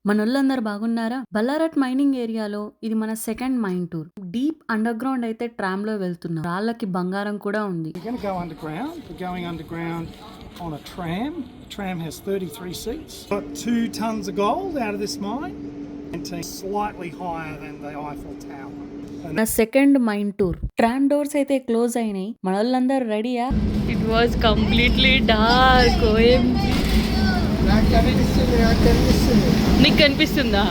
మనోళ్ళందరూ బాగున్నారా? బల్లారట్ మైనింగ్ ఏరియాలో ఇది మన second mine tour. Deep underground అయితే ట్రామ్ లో వెళ్తున్నాం. రాళ్ళకి బంగారం కూడా ఉంది. We're going to go underground. We're going underground on a tram. The tram has 33 seats. Got 2 tons of gold out of this mine and slightly higher than the Eiffel Tower. నా second mine tour. Tram doors అయితే close అయినాయి. మనోళ్ళందరూ రెడీయా? It was completely dark. నీకు కనిపిస్తుందా?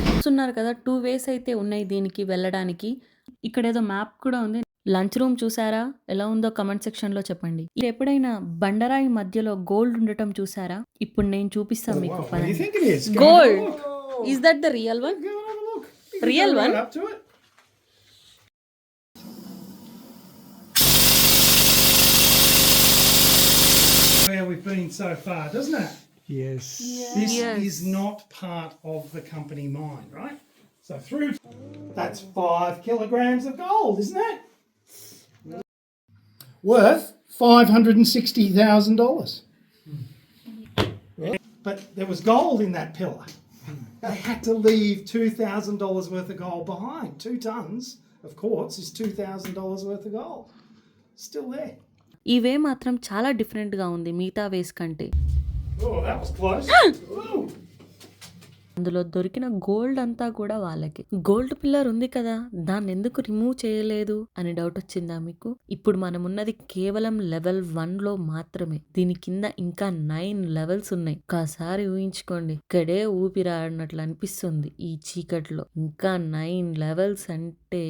చూస్తున్నారు కదా, 2 వేస్ అయితే ఉన్నాయి దీనికి వెళ్ళడానికి. ఇక్కడ ఏదో మ్యాప్ కూడా ఉంది. లంచ్ రూమ్ చూసారా? ఎలా ఉందో కమెంట్ సెక్షన్ లో చెప్పండి. ఇది ఎప్పుడైనా బండరాయి మధ్యలో గోల్డ్ ఉండటం చూసారా? ఇప్పుడు నేను చూపిస్తాను మీకు. Gold is that the real one? Real one? Where we've been so far, doesn't it? Yes. This is not part of the company mine, right? So through, that's 5 kilograms of gold, isn't it? Worth $560,000. But there was gold in that pillar. They had to leave $2,000 worth of gold behind. 2 tons of quartz is $2,000 worth of gold. Still there. ఈ వే మాత్రం చాలా different గా ఉంది మిగతా వేస్ కంటే. Oh, that was close. అందులో దొరికిన gold అంతా కూడా వాళ్ళకి. గోల్డ్ పిల్లర్ ఉంది కదా, దాన్ని ఎందుకు రిమూవ్ చేయలేదు అని డౌట్ వచ్చిందా మీకు? ఇప్పుడు మనం ఉన్నది కేవలం లెవెల్ 1 లో మాత్రమే. దీని కింద ఇంకా 9 లెవెల్స్ ఉన్నాయి. ఒక్కసారి ఊహించుకోండి, ఇక్కడే ఊపిరాడినట్లు అనిపిస్తుంది ఈ చీకట్లో. ఇంకా 9 లెవెల్స్ అంటే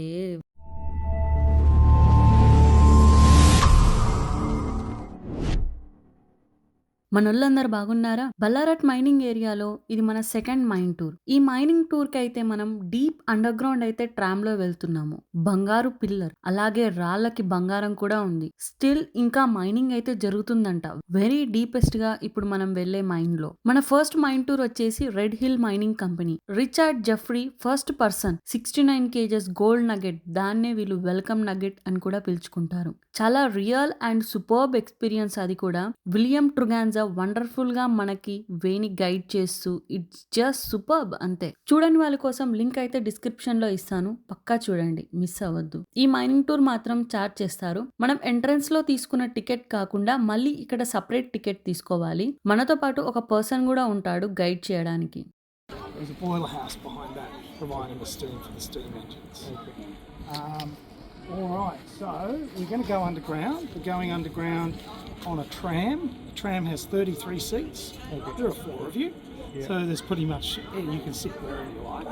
మనోళ్ళందరూ బాగున్నారా? బల్లారట్ మైనింగ్ ఏరియాలో ఇది మన సెకండ్ మైన్ టూర్. ఈ మైనింగ్ టూర్ కి అయితే మనం డీప్ అండర్ గ్రౌండ్ అయితే ట్రామ్ లో వెళ్తున్నాము. బంగారు పిల్లర్, అలాగే రాళ్ళకి బంగారం కూడా ఉంది. స్టిల్ ఇంకా మైనింగ్ అయితే జరుగుతుందంట. వెరీ డీపెస్ట్ గా ఇప్పుడు మనం వెళ్లే మైన్ లో. మన ఫస్ట్ మైన్ టూర్ వచ్చేసి red hill mining company. Richard Jeffrey first person 69 kgs gold nugget, దాన్నే వీళ్ళు వెల్కమ్ నగెట్ అని కూడా పిలుచుకుంటారు. చాలా రియల్ అండ్ సూపర్బ్ ఎక్స్పీరియన్స్ అది కూడా. విలియం ట్రుగాన్జా వండర్ఫుల్ గా మనకి వేని గైడ్ చేస్తూ, ఇట్స్ జస్ట్ సూపర్బ్ అంతే. చూడని వాళ్ళ కోసం లింక్ అయితే డిస్క్రిప్షన్ లో ఇస్తాను, పక్కా చూడండి, మిస్ అవ్వద్దు. ఈ మైనింగ్ టూర్ మాత్రం చార్జ్ చేస్తారు. మనం ఎంట్రన్స్ లో తీసుకున్న టికెట్ కాకుండా మళ్ళీ ఇక్కడ సపరేట్ టికెట్ తీసుకోవాలి. మనతో పాటు ఒక పర్సన్ కూడా ఉంటాడు గైడ్ చేయడానికి. There's a boiler house behind that, providing the steam for the steam engines. All right, so we're going to go underground. We're going underground on a tram. The tram has 33 seats. There are 4 of you, so there's pretty much, you can sit wherever you like.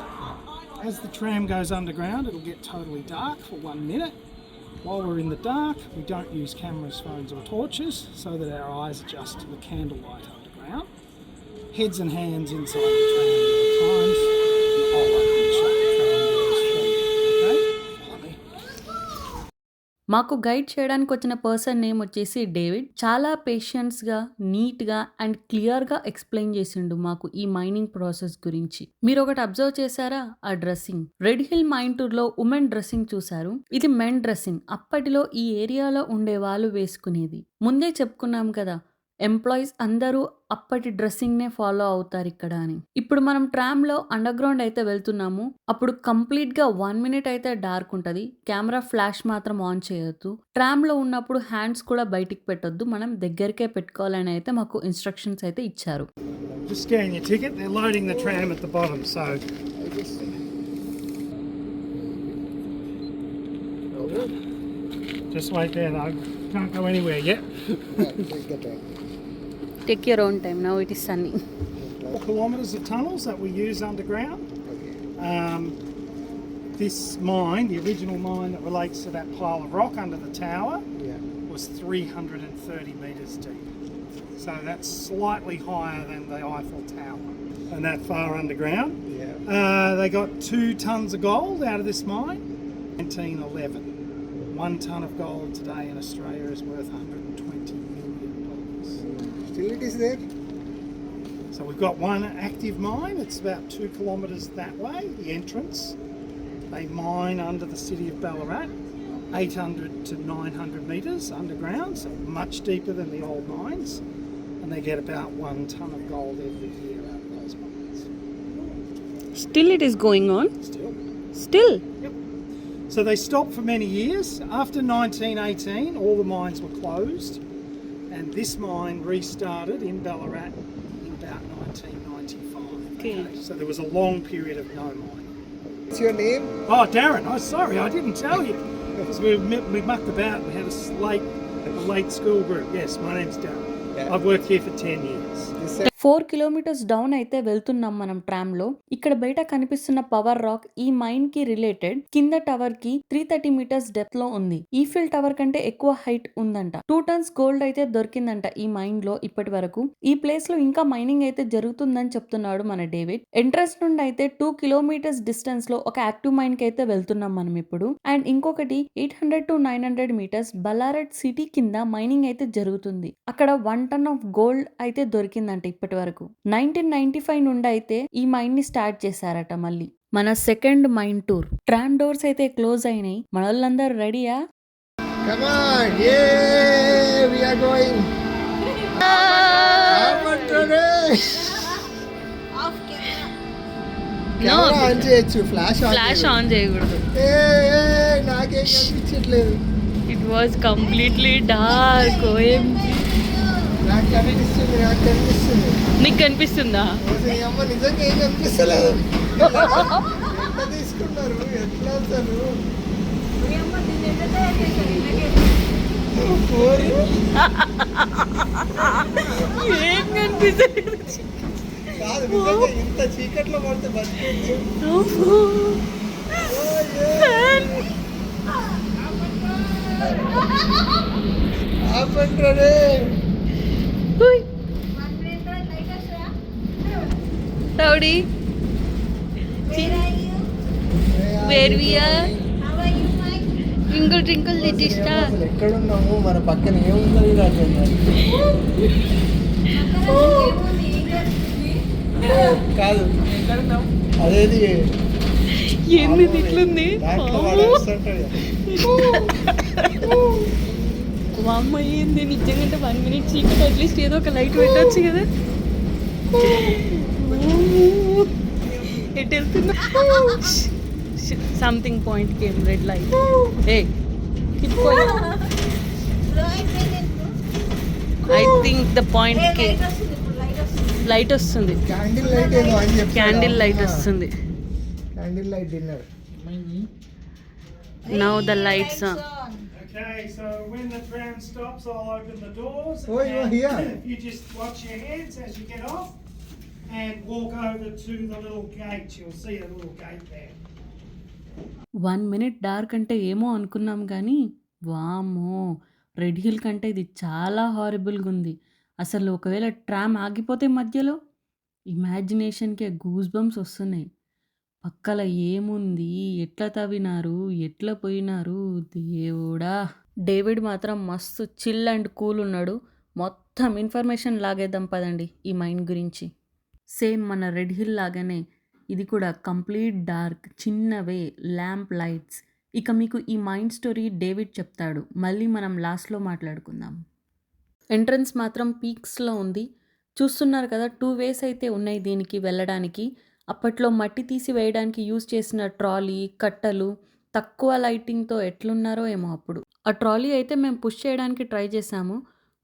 As the tram goes underground, it'll get totally dark for 1 minute. While we're in the dark, we don't use cameras, phones or torches, so that our eyes adjust to the candlelight underground. Heads and hands inside the tram at all times. I'll open and shut the tram doors for you. Okay? Follow me. మాకు guide చేయడానికి వచ్చిన person name వచ్చేసి David. చాలా patience గా, neat గా and clear గా explain చేసిండు మాకు ఈ మైనింగ్ ప్రాసెస్ గురించి. మీరు ఒకటి అబ్జర్వ్ చేశారా? ఆ dressing. Red hill mine tour లో ఉమెన్ డ్రెస్సింగ్ చూసారు, ఇది మెన్ డ్రెస్సింగ్. అప్పటిలో ఈ ఏరియాలో ఉండే వాళ్ళు వేసుకునేది. ముందే చెప్పుకున్నాం కదా, ఎంప్లాయీస్ అందరూ అప్పటి డ్రెస్సింగ్ నే ఫాలో అవుతారు ఇక్కడ అని. ఇప్పుడు మనం ట్రామ్ లో అండర్ గ్రౌండ్ అయితే వెళ్తున్నాము. అప్పుడు కంప్లీట్ గా 1 minute అయితే డార్క్ ఉంటది. కెమెరా ఫ్లాష్ మాత్రం ఆన్ చేయొద్దు. ట్రామ్ లో ఉన్నప్పుడు హ్యాండ్స్ కూడా బయటికి పెట్టొద్దు, మనం దగ్గరికే పెట్టుకోవాలని అయితే మాకు ఇన్స్ట్రక్షన్స్ అయితే ఇచ్చారు. Just scan your ticket. They're loading the tram at the bottom, so just wait there though. Can't go anywhere yet. Take your own time. Now it is sunny. 4 kilometres of tunnels that we use underground. This mine, the original mine that relates to that pile of rock under the tower, was 330 metres deep. So that's slightly higher than the Eiffel Tower. And that far underground. They got 2 tons of gold out of this mine. 1911. 1 ton of gold today in Australia is worth $120 million. Still it is there? So we've got one active mine. It's about 2 kilometres that way, the entrance. They mine under the city of Ballarat, 800 to 900 metres underground, so much deeper than the old mines. And they get about 1 ton of gold every year Still it is going on. Still. So they stopped for many years. After 1918, all the mines were closed, and this mine restarted in Ballarat in about 1995. Okay. So there was a long period of no mining. What's your name? Oh, Darren, oh, sorry, I didn't tell you. Because we mucked about. We had a late school group. Yes, my name's Darren. Yeah. I've worked here for 10 years. 4 kilometres down అయితే వెళ్తున్నాం మనం tram లో. ఇక్కడ బయట కనిపిస్తున్న power rock ఈ mine కి related. కింద టవర్ కి 330 మీటర్స్ డెప్త్ లో ఉంది. ఈఫిల్ టవర్ కంటే ఎక్కువ హైట్ ఉందంట. 2 టన్స్ గోల్డ్ అయితే దొరికిందంట ఈ మైన్ లో ఇప్పటి వరకు. ఈ ప్లేస్ లో ఇంకా మైనింగ్ అయితే జరుగుతుందని చెప్తున్నాడు మన డేవిడ్. ఎంట్రన్స్ నుండి అయితే 2 కిలోమీటర్స్ డిస్టెన్స్ లో ఒక యాక్టివ్ మైన్ కి అయితే వెళ్తున్నాం మనం ఇప్పుడు. అండ్ ఇంకొకటి 800 to 900 మీటర్స్ బల్లారట్ సిటీ కింద మైనింగ్ అయితే జరుగుతుంది. అక్కడ 1 టన్ ఆఫ్ గోల్డ్ అయితే దొరికిందంట ఇప్పటి వరకు. 1995 నుండి అయితే ఈ మైన్ ని స్టార్ట్ చేశారట మళ్ళీ. మన second mine tour. Tram doors అయితే క్లోజ్ అయినాయి. మన వాళ్ళందరూ రెడీయా? Come on! Yeah! We are going! Camera on చేయొచ్చు, ఫ్లాష్ ఆన్ చేయకూడదు. నాకేం కనిపించట్లేదు. It was completely dark. నాకు కనిపిస్తుంది. నీకు కనిపిస్తుందా? అమ్మ నిజంగా ఏం కనిపిస్తలేదు. ఎట్లా తీసుకున్నారు, ఎట్లా అసలు ఏం కనిపిస్తలేదు. కాదు, నిజంగా ఇంత చీకట్లో పడితే బతికేది. ఆపండి. Howdy. Where we are? Twinkle twinkle little star. ఎక్కడున్నాము, మన పక్కన ఏముంది కాదు. అదేది ఏంది ఇట్లుంది? అమ్మ ఏంది నిజంగా 1 minute చీకటి, అట్లీస్ట్ ఏదో ఒక లైట్ పెట్టచ్చు కదా. ఎట్ వెళ్తున్నా? Something point came, red light. I think the point కి లైట్ వస్తుంది. క్యాండిల్ లైట్ ఏదో అని చెప్పి క్యాండిల్ లైట్ వస్తుంది. Candle light dinner. Now the lights on. Okay, so when the tram stops, I'll open the doors. Oh, you're here. You just watch your hands as you get off and walk over to the little gate. You'll see a little gate there. 1 minute dark అంటే ఏమో అనుకున్నాం కానీ వామ్మో, red hill కంటే ఇది చాలా హారబుల్గా ఉంది. అసలు ఒకవేళ ట్రామ్ ఆగిపోతే మధ్యలో ఇమాజినేషన్కి గూస్ బంప్స్ వస్తున్నాయి. పక్కల ఏముంది, ఎట్లా తవ్వినారు, ఎట్లా పోయినారు, దేవుడా. డేవిడ్ మాత్రం మస్తు చిల్ అండ్ కూల్ ఉన్నాడు. మొత్తం ఇన్ఫర్మేషన్ లాగేద్దాం పదండి ఈ మైండ్ గురించి. సేమ్ మన రెడ్ హిల్ లాగానే ఇది కూడా కంప్లీట్ డార్క్, చిన్నవే ల్యాంప్ లైట్స్. ఇక మీకు ఈ మైండ్ స్టోరీ డేవిడ్ చెప్తాడు, మళ్ళీ మనం లాస్ట్లో మాట్లాడుకుందాం. ఎంట్రన్స్ మాత్రం పీక్స్లో ఉంది. చూస్తున్నారు కదా, 2 ways అయితే ఉన్నాయి దీనికి వెళ్ళడానికి. అప్పట్లో మట్టి తీసి వేయడానికి యూజ్ చేసిన ట్రాలీ, కట్టలు, తక్కువ లైటింగ్తో ఎట్లున్నారో ఏమో అప్పుడు. ఆ ట్రాలీ అయితే మేము పుష్ చేయడానికి ట్రై చేసాము.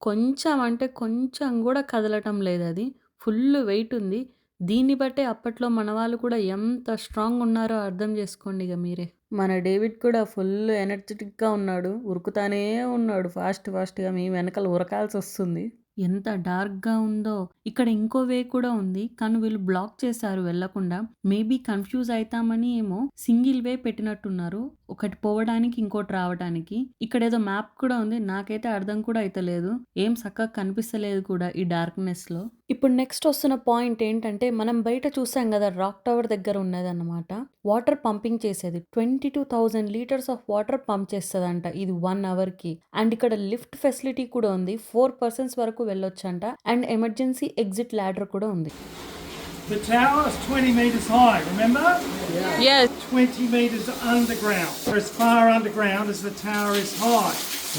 కొంచెం అంటే కొంచెం కూడా కదలటం లేదు, అది ఫుల్ వెయిట్ ఉంది. దీన్ని బట్టే అప్పట్లో మన వాళ్ళు కూడా ఎంత స్ట్రాంగ్ ఉన్నారో అర్థం చేసుకోండి ఇక మీరే. మన డేవిడ్ కూడా ఫుల్ ఎనర్జెటిక్గా ఉన్నాడు, ఉరుకుతానే ఉన్నాడు ఫాస్ట్గా. మేము వెనకాల ఉరకాల్సి వస్తుంది. ఎంత డార్క్గా ఉందో. ఇక్కడ ఇంకో వే కూడా ఉంది, కానీ వీళ్ళు బ్లాక్ చేశారు వెళ్ళకుండా. మేబీ కన్ఫ్యూజ్ అవుతామని ఏమో సింగిల్ వే పెట్టినట్టున్నారు, ఒకటి పోవడానికి ఇంకోటి రావడానికి. ఇక్కడ ఏదో మ్యాప్ కూడా ఉంది, నాకైతే అర్థం కూడా అయితలేదు, ఏం చక్కగా కనిపిస్తలేదు కూడా ఈ డార్క్నెస్ లో. ఇప్పుడు నెక్స్ట్ వస్తున్న పాయింట్ ఏంటంటే, మనం బయట చూసాం కదా రాక్ టవర్ దగ్గర ఉన్నదన్నమాట వాటర్ పంపింగ్ చేసేది. 22,000 లీటర్స్ ఆఫ్ వాటర్ పంప్ చేస్తుందంట ఇది 1 hour కి. అండ్ ఇక్కడ లిఫ్ట్ ఫెసిలిటీ కూడా ఉంది, 4 persons వరకు వెళ్ళొచ్చంట. అండ్ ఎమర్జెన్సీ ఎగ్జిట్ ల్యాడర్ కూడా ఉంది. The tower is 20 metres high, remember? Yes. 20 metres underground. We're as far underground as the tower is high.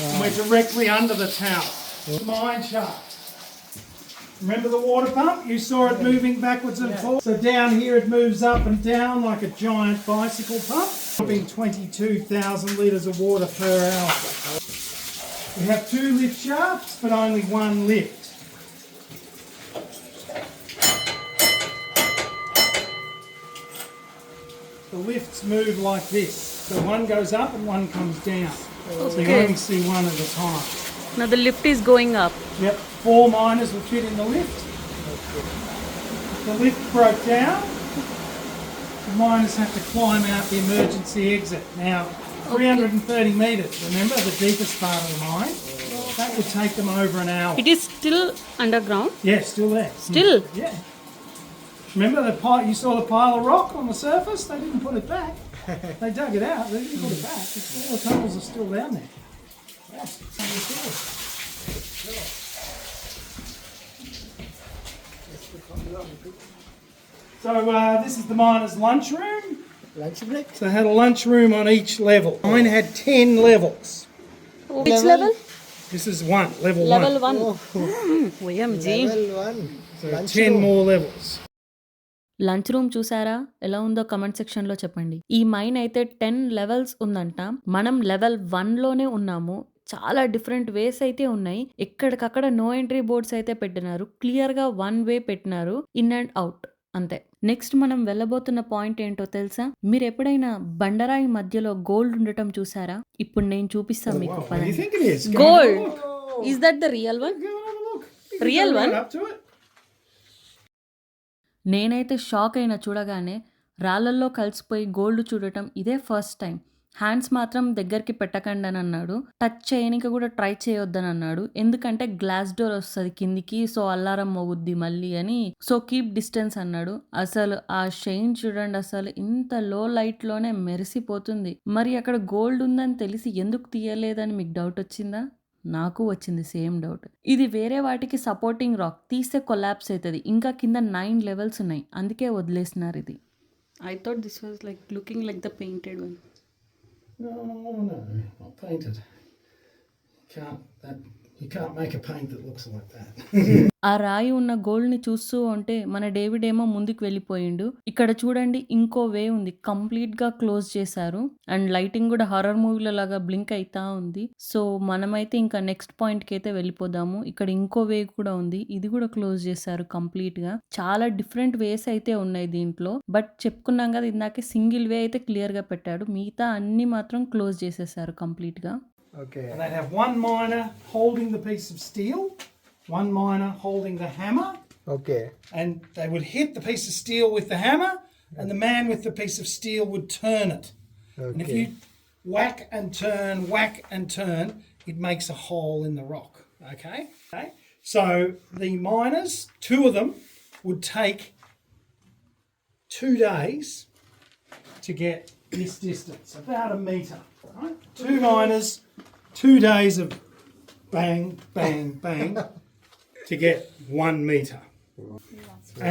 And we're directly under the tower. Mine shaft. Remember the water pump? You saw it moving backwards and forwards. So down here it moves up and down like a giant bicycle pump, pumping 22,000 litres of water per hour. We have 2 lift shafts, but only 1 lift. The lifts move like this. So one goes up and one comes down. So you only see one at a time. Now the lift is going up. Yep, 4 miners will fit in the lift. The lift broke down. The miners have to climb out the emergency exit. Now, 330 metres, remember, the deepest part of the mine. That would take them over an hour. It is still underground. Yeah, still there. Still? Yeah. Remember you saw the pile of rock on the surface? They didn't put it back. They dug it out, they didn't put it back. All the tunnels are still down there. Yeah, so this is the miners' lunchroom. Lunch break. So they had a lunchroom on each level. Mine had 10 levels. Which level? This is level 1. Level 1. OMG. Level 1. So 10 more levels. Lunch room చూసారా ఎలా ఉందో comment section లో చెప్పండి. ఈ mine అయితే 10 levels ఉందంట. మనం level 1 లోనే ఉన్నాము. చాలా డిఫరెంట్ వేస్ అయితే ఉన్నాయి. ఎక్కడికక్కడ నో ఎంట్రీ బోర్డ్స్ అయితే పెట్టినారు. క్లియర్ గా 1 వే పెట్టినారు, ఇన్ అండ్ అవుట్ అంతే. నెక్స్ట్ మనం వెళ్ళబోతున్న పాయింట్ ఏంటో తెలుసా? మీరు ఎప్పుడైనా బండరాయి మధ్యలో గోల్డ్ ఉండటం చూసారా? ఇప్పుడు నేను చూపిస్తాను మీకు. Gold is that the real one? Real one? నేనైతే షాక్ అయినా చూడగానే. రాళ్ళల్లో కలిసిపోయి గోల్డ్ చూడటం ఇదే ఫస్ట్ టైం. హ్యాండ్స్ మాత్రం దగ్గరికి పెట్టకండి అని అన్నాడు. టచ్ చేయడానికి కూడా ట్రై చేయొద్దని అన్నాడు. ఎందుకంటే గ్లాస్ డోర్ వస్తుంది కిందికి, సో అల్లారం మోగుద్ది మళ్ళీ అని. సో కీప్ డిస్టెన్స్ అన్నాడు. అసలు ఆ షైన్ చూడండి, అసలు ఇంత లో లైట్ లోనే మెరిసిపోతుంది. మరి అక్కడ గోల్డ్ ఉందని తెలిసి ఎందుకు తీయలేదని మీకు డౌట్ వచ్చిందా? నాకు వచ్చింది సేమ్ డౌట్. ఇది వేరే వాటికి సపోర్టింగ్ రాక్, తీస్తే కొలాప్స్ అవుతుంది. ఇంకా కింద 9 లెవెల్స్ ఉన్నాయి, అందుకే వదిలేసినారు ఇది. I thought this was like looking like the painted one. No, not painted. You can't make a paint that looks like that. ఆ రాయి ఉన్న గోల్డ్ ని చూస్తూ ఉంటే మన డేవిడ్ ఏమో ముందుకు వెళ్ళిపోయిండు. ఇక్కడ చూడండి ఇంకో వే ఉంది, కంప్లీట్ గా క్లోజ్ చేశారు. అండ్ లైటింగ్ కూడా హారర్ మూవీల లాగా బ్లింక్ అయితా ఉంది. సో మనమైతే ఇంకా నెక్స్ట్ పాయింట్ కి అయితే వెళ్ళిపోదాము. ఇక్కడ ఇంకో వే కూడా ఉంది, ఇది కూడా క్లోజ్ చేశారు కంప్లీట్ గా. చాలా డిఫరెంట్ వేస్ అయితే ఉన్నాయి దీంట్లో. బట్ చెప్పుకున్నాం కదా ఇందాకే, సింగిల్ వే అయితే క్లియర్ గా పెట్టాడు, మిగతా అన్ని మాత్రం క్లోజ్ చేసేసారు కంప్లీట్ గా. Okay. And they'd have one miner holding the piece of steel, one miner holding the hammer. Okay. And they would hit the piece of steel with the hammer, and the man with the piece of steel would turn it. Okay. And if you whack and turn, it makes a hole in the rock. Okay? So the miners, 2 of them, would take 2 days to get this distance, about a metre. Right? 2 miners, 2 days of bang, bang, bang to get 1 metre.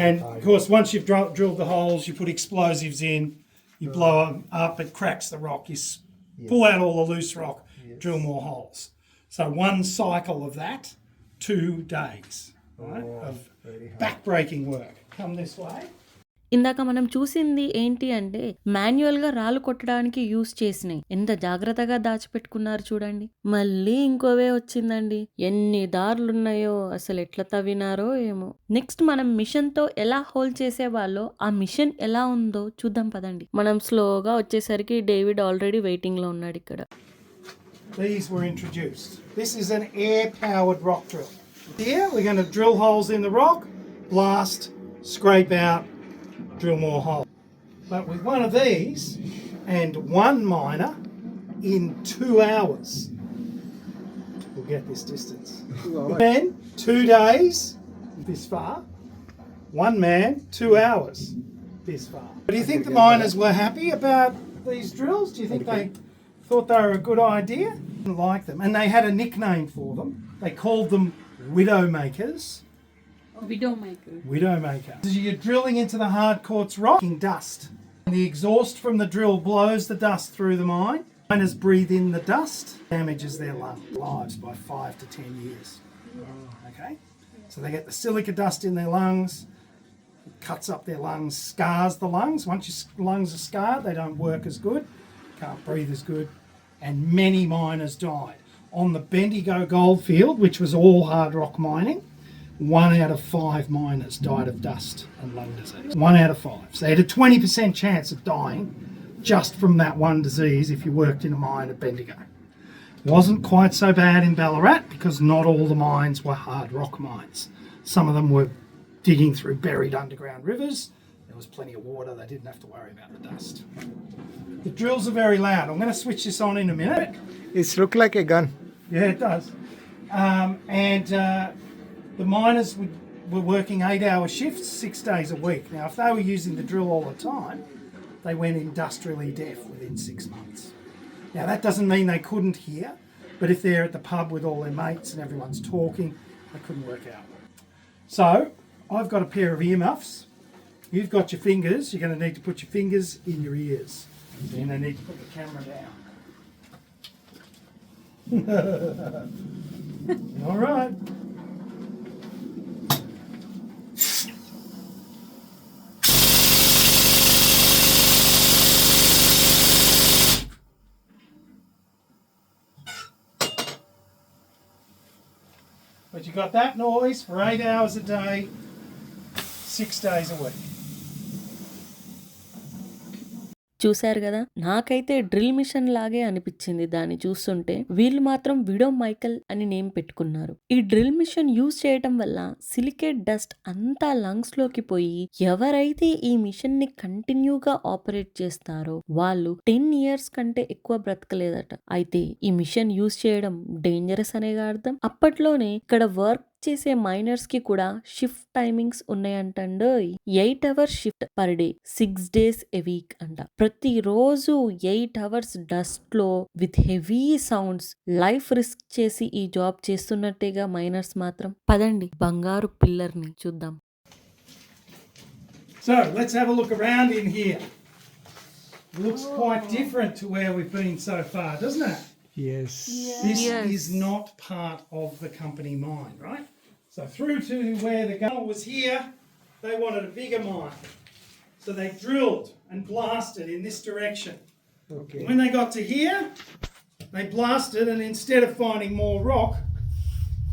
And of course, once you've drilled the holes, you put explosives in, you blow them up, it cracks the rock, you pull out all the loose rock, drill more holes. So 1 cycle of that, 2 days, right, of back-breaking work. Come this way. ఇందాక మనం చూసింది ఏంటి అంటే, manual గా రాళ్ళు కొట్టడానికి use చేసినాయి. ఎంత జాగ్రత్తగా దాచిపెట్టుకున్నారు చూడండి. మళ్ళీ ఇంకోవే వచ్చిందండి. ఎన్ని దారులున్నాయో, అసలు ఎట్లా తవ్వినారో ఏమో. నెక్స్ట్ మనం మిషన్ తో ఎలా హోల్ చేసేవాళ్ళో, ఆ మిషన్ ఎలా ఉందో చూద్దాం పదండి. మనం స్లోగా వచ్చేసరికి డేవిడ్ ఆల్రెడీ వెయిటింగ్ లో ఉన్నాడు ఇక్కడ. These were introduced. This is an air-powered rock drill. Here we're going to drill holes in the rock, blast, scrape out, drill more holes. But with one of these and 1 miner in 2 hours, we'll get this distance. 2 hours. Then 2 days this far, 1 man, 2 hours this far. Do you think the miners were happy about these drills? Do you think they thought they were a good idea? Didn't like them. And they had a nickname for them. They called them Widowmakers. Widowmaker. You're drilling into the hard quartz rock in dust. And the exhaust from the drill blows the dust through the mine. Miners breathe in the dust, damages their lives by 5 to 10 years. Okay? So they get the silica dust in their lungs, it cuts up their lungs, scars the lungs. Once your lungs are scarred, they don't work as good, can't breathe as good, and many miners died. On the Bendigo goldfield, which was all hard rock mining, 1 out of 5 miners died of dust and lung disease. 1 out of 5. So they had a 20% chance of dying just from that one disease if you worked in a mine at Bendigo. Wasn't quite so bad in Ballarat because not all the mines were hard rock mines. Some of them were digging through buried underground rivers. There was plenty of water, they didn't have to worry about the dust. The drills are very loud. I'm going to switch this on in a minute. It looks like a gun. Yeah, it does. The miners were working 8-hour shifts, 6 days a week. Now, if they were using the drill all the time, they went industrially deaf within 6 months. Now, that doesn't mean they couldn't hear, but if they're at the pub with all their mates and everyone's talking, they couldn't work out. So, I've got a pair of earmuffs. You've got your fingers. You're going to need to put your fingers in your ears. So you're going to need to put the camera down. All right. But you got that noise for 8 hours a day, 6 days a week. చూశారు కదా, నాకైతే drill machine లాగే అనిపించింది దాన్ని చూస్తుంటే. వీళ్ళు మాత్రం widow Michael అని నేమ్ పెట్టుకున్నారు. ఈ డ్రిల్ మిషన్ యూజ్ చేయటం వల్ల సిలికేట్ డస్ట్ అంతా లంగ్స్ లోకి పోయి ఎవరైతే ఈ మిషన్ ని కంటిన్యూగా ఆపరేట్ చేస్తారో వాళ్ళు 10 years కంటే ఎక్కువ బ్రతకలేదట. అయితే ఈ మిషన్ యూజ్ చేయడం డేంజరస్ అనేగా అర్థం. అప్పట్లోనే ఇక్కడ వర్క్ చేసే మైనర్స్ కి కూడా షిఫ్ట్ టైమింగ్స్ ఉన్నాయంటండో. 8 hours shift per day, 6 days a week అంట. ప్రతిరోజు 8 hours డస్ట్ లో with heavy sounds life risk చేసి ఈ జాబ్ చేస్తున్నట్టేగా మైనర్స్ మాత్రం. పదండి బంగారు పిల్లర్ ని చూద్దాం. So let's have a look around in here. Looks quite different to where we've been so far, doesn't it? Yes. This is not part of the company mine, right? So through to where the gunner was here, they wanted a bigger mine. So they drilled and blasted in this direction. Okay. When they got to here, they blasted, and instead of finding more rock,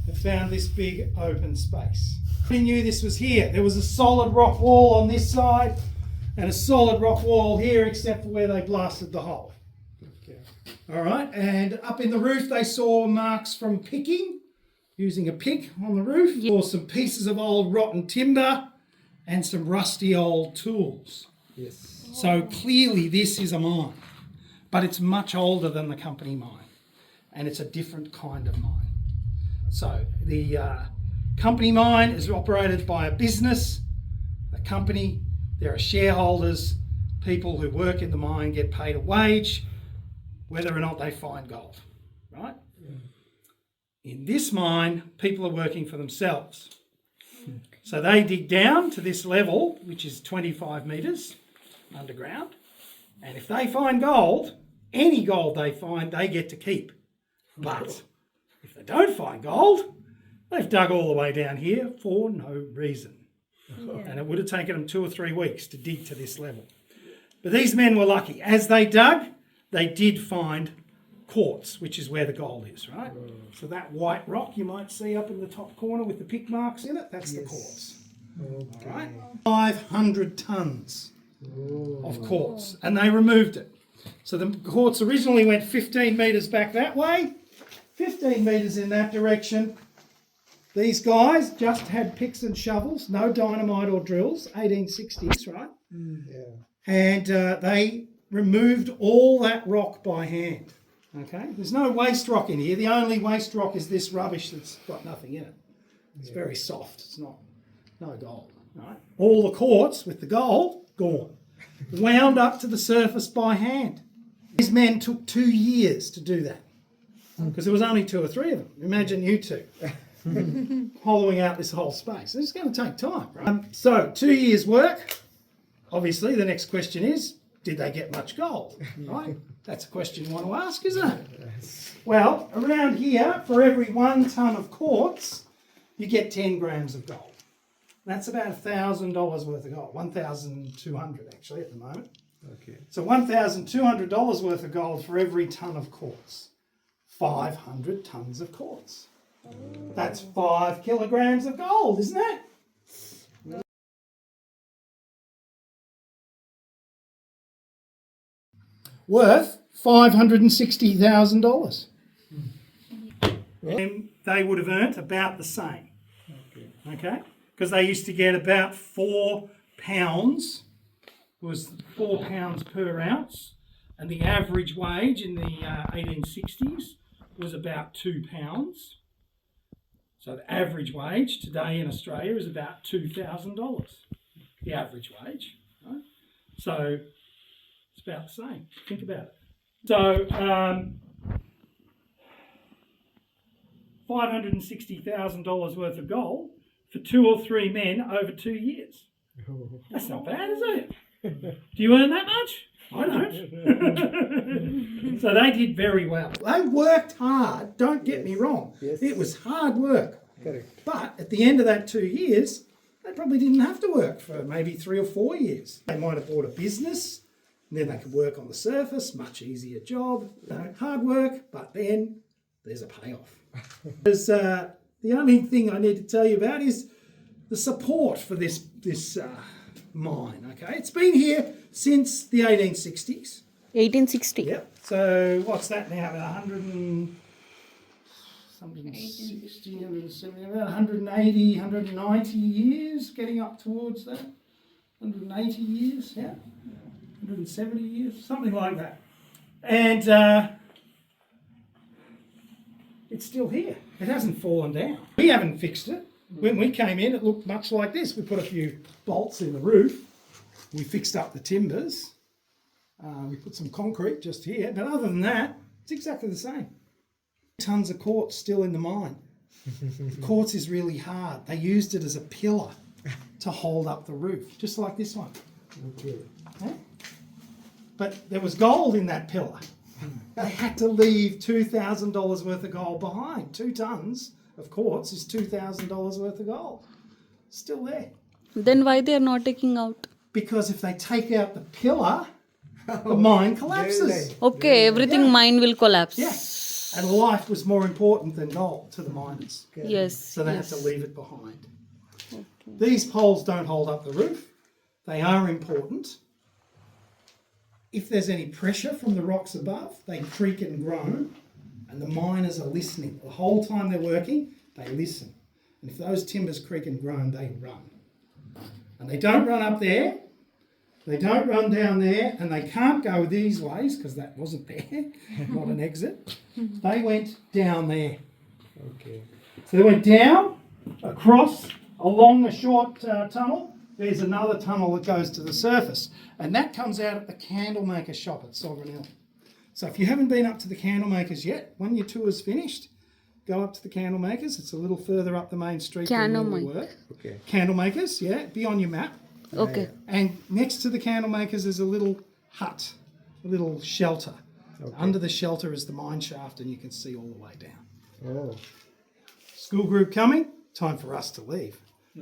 they found this big open space. They knew this was here. There was a solid rock wall on this side and a solid rock wall here, except for where they blasted the hole. Okay. All right, and up in the roof they saw marks from picking, using a pick on the roof, or some pieces of old rotten timber and some rusty old tools. Yes. So clearly this is a mine, but it's much older than the company mine, and it's a different kind of mine. So the company mine is operated by a business, a company. There are shareholders, people who work in the mine get paid a wage, whether or not they find gold, right? Yeah. In this mine, people are working for themselves. So they dig down to this level, which is 25 metres underground, and if they find gold, any gold they find, they get to keep. But if they don't find gold, they've dug all the way down here for no reason. Yeah. And it would have taken them 2 or 3 weeks to dig to this level. But these men were lucky. As they dug, they did find quartz, which is where the gold is, right? So that white rock you might see up in the top corner with the pick marks in it, that's the quartz. Okay. All right? 500 tonnes of quartz, and they removed it. So the quartz originally went 15 metres back that way, 15 metres in that direction. These guys just had picks and shovels, no dynamite or drills, 1860s, right? Yeah. And they removed all that rock by hand. Okay, there's no waste rock in here. The only waste rock is this rubbish that's got nothing in it. It's very soft. It's no gold. Right? All the quartz with the gold gone, wound up to the surface by hand. These men took 2 years to do that because there was only 2 or 3 of them. Imagine you two hollowing out this whole space. It's going to take time, right? So 2 years' work. Obviously, the next question is, did they get much gold? Right? That's a question you want to ask, isn't it? Well, around here, for every 1 tonne of quartz, you get 10 grams of gold. That's about $1,000 worth of gold, 1,200 actually at the moment. Okay. So $1,200 worth of gold for every ton of quartz. 500 tons of quartz. That's 5 kilograms of gold, isn't it? Worth $560,000. And they would have earned about the same. Okay? Because they used to get about 4 pounds, was 4 pounds per ounce, and the average wage in the 1860s was about 2 pounds. So the average wage today in Australia is about $2,000, the average wage. Right? So it's about the same. Think about it. So $560,000 worth of gold for 2 or 3 men over 2 years. That's not bad, is it? Do you earn that much? I don't. So they did very well. They worked hard, don't get me wrong. Yes. It was hard work. Correct. But at the end of that 2 years, they probably didn't have to work for maybe 3 or 4 years. They might have bought a business, and then they could work on the surface, much easier job. Hard work, but then there's a payoff. There's, the only thing I need to tell you about is the support for this mine, okay? It's been here since the 1860s. 1860. Yep. So what's that now? About 160, 170, about 180, 190 years, getting up towards that. 180 years, yeah. 170 years, something like that. And it's still here. It hasn't fallen down. We haven't fixed it. When we came in, it looked much like this. We put a few bolts in the roof. We fixed up the timbers. We put some concrete just here. But other than that, it's exactly the same. Tons of quartz still in the mine. Quartz is really hard. They used it as a pillar to hold up the roof, just like this one. Okay. Okay? But there was gold in that pillar. They had to leave $2,000 worth of gold behind. 2 tons of quartz is $2,000 worth of gold. Still there. Then why they are not taking out? Because if they take out the pillar, the mine collapses. Okay, everything mine will collapse. Yeah. And life was more important than gold to the miners. Yes. So they yes. had to leave it behind. These poles don't hold up the roof. They are important. If there's any pressure from the rocks above, they creak and groan, and the miners are listening. The whole time they're working, they listen. And if those timbers creak and groan, they run. And they don't run up there, they don't run down there, and they can't go these ways, because that wasn't there, not an exit. They went down there. Okay. So they went down, across, along a short tunnel. There's another tunnel that goes to the surface, and that comes out at the Candlemaker shop at Sovereign Hill. So if you haven't been up to the Candlemakers yet, when your tour's finished, go up to the Candlemakers. It's a little further up the main street than where we were. Okay. Candlemakers, yeah, be on your map. Okay. And next to the Candlemakers is a little hut, a little shelter. Okay. Under the shelter is the mine shaft, and you can see all the way down. Oh. School group coming, time for us to leave.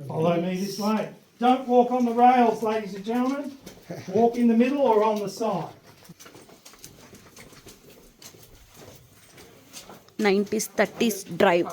Follow me this way. Don't walk on the rails, ladies and gentlemen. Walk in the middle or on the side. 90s 30s drive.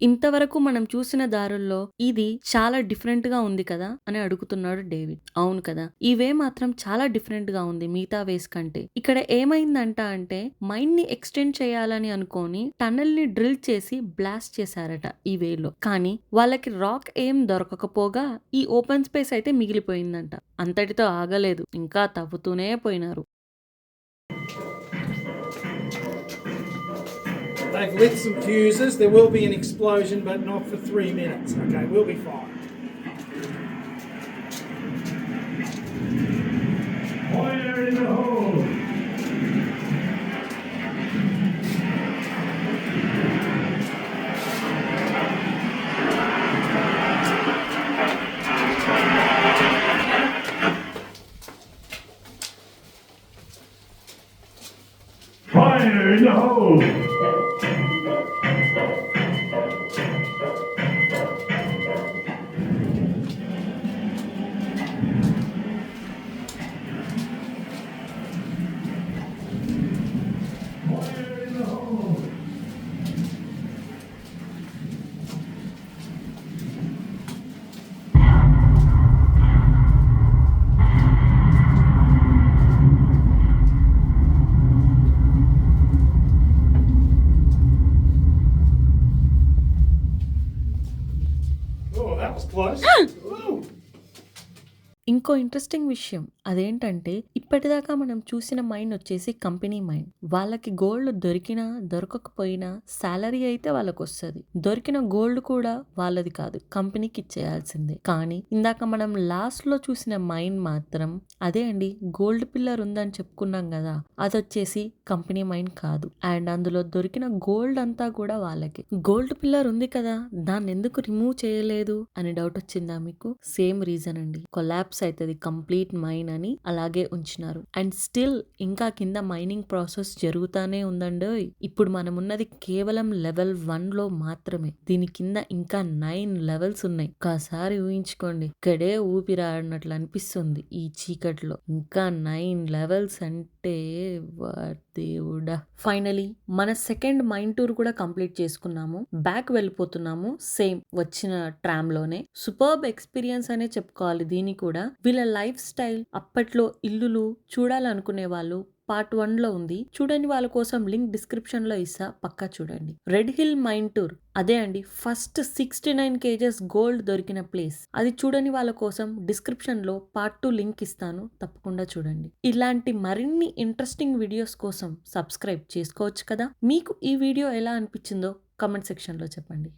ఇంతవరకు మనం చూసిన దారుల్లో ఇది చాలా different గా ఉంది కదా అని అడుగుతున్నాడు డేవిడ్. అవును కదా, ఈ వే మాత్రం చాలా డిఫరెంట్ గా ఉంది మిగతా వేస్ కంటే. ఇక్కడ ఏమైందంట అంటే మైన్ ని ఎక్స్టెండ్ చేయాలని అనుకోని టనల్ ని డ్రిల్ చేసి బ్లాస్ట్ చేశారట ఈ వేలో. కానీ వాళ్ళకి రాక్ ఏం దొరకకపోగా ఈ ఓపెన్ స్పేస్ అయితే మిగిలిపోయిందంట. అంతటితో ఆగలేదు, ఇంకా తవ్వుతూనే పోయినారు. They've lit some fuses. There will be an explosion, but not for 3 minutes. Okay, we'll be fine. Fire in the hole! Fire in the hole! was close. Ooh. ఇంకో interesting విషయం అదేంటంటే ఇప్పటిదాకా మనం చూసిన మైన్ వచ్చేసి కంపెనీ మైన్. వాళ్ళకి gold దొరికినా దొరకకపోయినా salary అయితే వాళ్ళకి వస్తుంది. దొరికిన గోల్డ్ కూడా వాళ్ళది కాదు, కంపెనీకి ఇచ్చేయాల్సిందే. కానీ ఇందాక మనం లాస్ట్ లో చూసిన మైన్ మాత్రం అదే అండి, గోల్డ్ పిల్లర్ ఉందని చెప్పుకున్నాం కదా, అదొచ్చేసి కంపెనీ మైన్ కాదు. అండ్ అందులో దొరికిన గోల్డ్ అంతా కూడా వాళ్ళకి. గోల్డ్ పిల్లర్ ఉంది కదా, దాన్ని ఎందుకు రిమూవ్ చేయలేదు అని డౌట్ వచ్చిందా మీకు? సేమ్ రీజన్ అండి, కొలాప్స్ అవుతుంది కంప్లీట్ మైన్ అని అలాగే ఉంచినారు. అండ్ స్టిల్ ఇంకా కింద మైనింగ్ ప్రాసెస్ జరుగుతానే ఉందండి. ఇప్పుడు మనం ఉన్నది కేవలం లెవెల్ 1 లో మాత్రమే. దీని కింద ఇంకా 9 లెవెల్స్ ఉన్నాయి. ఒకసారి ఊహించుకోండి, ఇక్కడే ఊపిరాడినట్లు అనిపిస్తుంది ఈ చీకట్లో. ఇంకా 9 లెవెల్స్ అంటే దేవుడా. ఫైనలీ మన సెకండ్ మైన్ టూర్ కూడా కంప్లీట్ చేసుకున్నాము. బ్యాక్ వెళ్ళిపోతున్నాము సేమ్ వచ్చిన ట్రామ్ లోనే. సూపర్బ్ ఎక్స్పీరియన్స్ అనే చెప్పుకోవాలి దీని కూడా. వీళ్ళ లైఫ్ స్టైల్, అప్పట్లో ఇల్లులు చూడాలనుకునే వాళ్ళు పార్ట్ 1 లో ఉంది, చూడని వాళ్ళ కోసం లింక్ డిస్క్రిప్షన్ లో ఇస్తా, పక్కా చూడండి. రెడ్ హిల్ మైన్ టూర్ అదే అండి, ఫస్ట్ 69 kgs గోల్డ్ దొరికిన ప్లేస్. అది చూడని వాళ్ళ కోసం డిస్క్రిప్షన్ లో పార్ట్ 2 లింక్ ఇస్తాను, తప్పకుండా చూడండి. ఇలాంటి మరిన్ని ఇంట్రెస్టింగ్ వీడియోస్ కోసం సబ్స్క్రైబ్ చేసుకోవచ్చు కదా. మీకు ఈ వీడియో ఎలా అనిపించిందో కామెంట్ సెక్షన్ లో చెప్పండి.